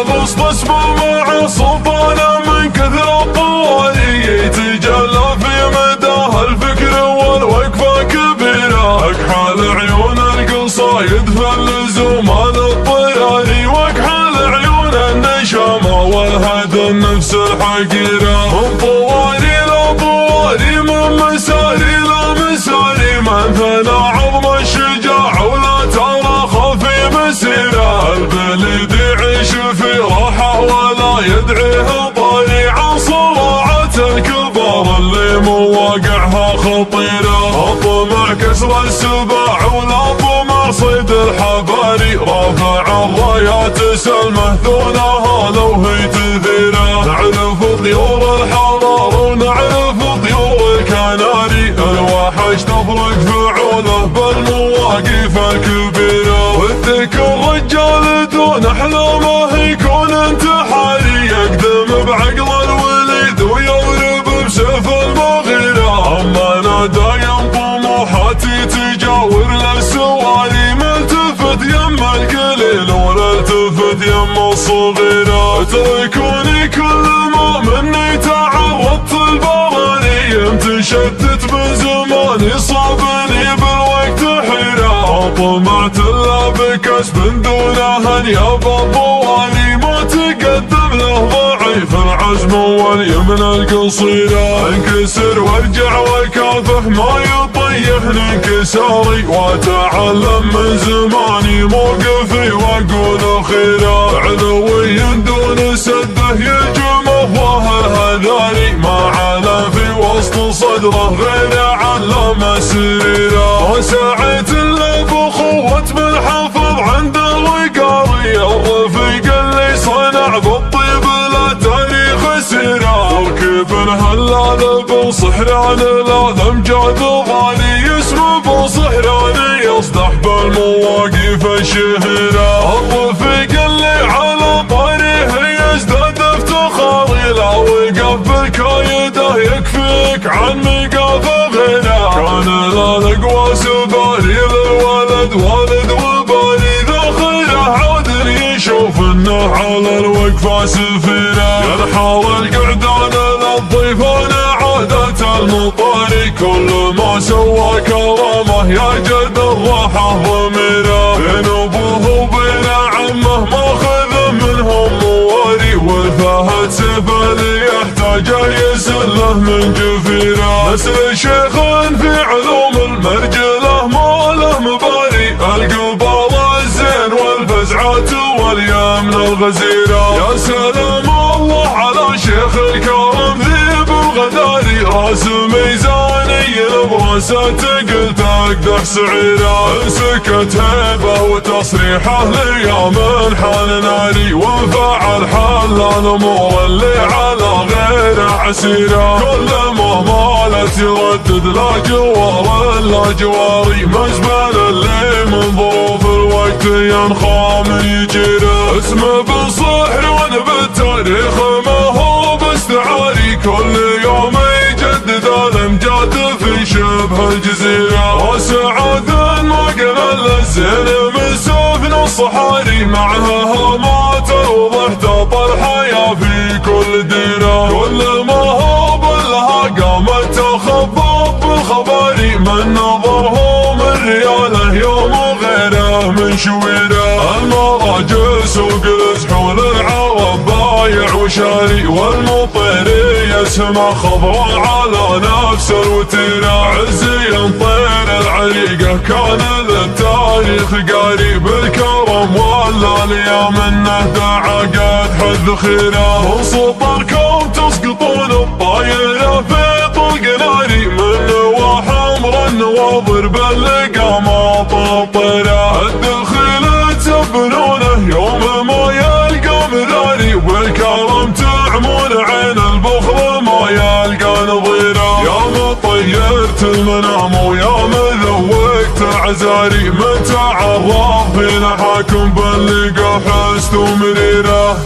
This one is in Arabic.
بسطس مع سلطانه من كثر الطوالي، يتجلى في مداه الفكر والوقفه كبيره، اكحل عيون القصايد فاللزوم الاضطراري، واكحل عيون النشامه والهدى النفس الحقيره. طوالي لا طوالي من مساري لا مساري، من ثنى عظم الشجاع ولا تراخى في مسيره، البلد يعيش في راحه ولا يدعيه طاري، عن صراعات الكبار اللي مواقعها خطيره. الطمع كسر السباع ولا طمع صيد الحباري، رافع الرايات سلمه دونها لو هي تثيره، نعرف طيور الحرار ونعرف طيور الكناري، الوحش تفرق فعوله بالمواقف الكبيره، ودك الرجال دون احلامه يكون انتحاري، يقدم بعقل الوليد ويضرب بسيف المغيره، اما انا دايم طموحاتي تجاور للسواري، ملتفت يم القليل وللتفت يم الصغيره، اتركوني كل ما مني تعرضت البراني، متشتت من زماني صابني بالوقت حيره، طمعت الا بكسب دونه انياب الضواني، ما تقدم له ضعيف العزم واليمن القصيره، انكسر وارجع وكافح ما يطيحني انكساري، واتعلم من زماني موقفي واقول خيره، علوي دون سده يجمه وهل هذاري، ما علا في وسط صدره غير علم سريره، وسعيت الا بخوة من حفظ عند الوقاري، الرفيق اللي صنع بالطيب لا تاريخ سيره، تركب هلال بالصحران لا امجاد غالي، اسمه بالصحراني يصدح بالمواقف الشهيره، الرفيق اللي على طريقه يزداد افتخاري، لا وقف بالكايده يكفيك عن ميقاف غيره، كان لا نقوى سباري للولد والد وباري، ذا خيره عادل يشوف انه على الوقفه سفيره، ينحال القعدان للضيفان عادة المطاري، كل ما سوى كرامه يا جد الراحه ضميره، بين ابوه وبين عمه ما خذ منهم مواري، والفهد سيف اللي يحتاج يسله من جفيره، نسل شيخ في علوم المرجله ما له مباري، القبال الزين والفزعات واليمن الغزيره، يا سلام الله على شيخ الكرم ذيب الغداري، راس ميزاني براسه قلت اقدح سعيره، سكت هيبه وتصريحه لي من حال ناري، وانفعل حل الامور اللي على غيره عسيره، كل ما مالت يردد لا جوار الا جواري، مزبل اللي من ظروف الوقت ينخى من يجيره، اسمه بالصحران بالتاريخ ما هو باستعاري، كل يوم يجدد الامجاد في شبه الجزيره، وسعاد ما قبل الزين من سفن الصحاري، معها هامات الوضح تطل الحياه في كل ديره، كل ما هو بلها قامت تخبط بالخباري، من نظرهم الرياله يوم وغيره من شويره، المراجل سوق الزحول العرب بايع وشاري، والمطيري يسمع خضرا على نفس الوتيره، عزي طير العريقه كان للتاريخ قريب، الكرم ولا ليام النهدى عقد حد خيره، وسطركم تسقطون الطايره في طلق ناري، من نواح امر النواظر بالقامات الطيره، الدخيل تبنونه يوم ما يلقى مذاري، والكرم تعمون عين البخل ما يلقى نظيره، يا مطيرت المنام ويا مذوقت عزاري، من تعرض فينا حاكم باللقى حست مريره.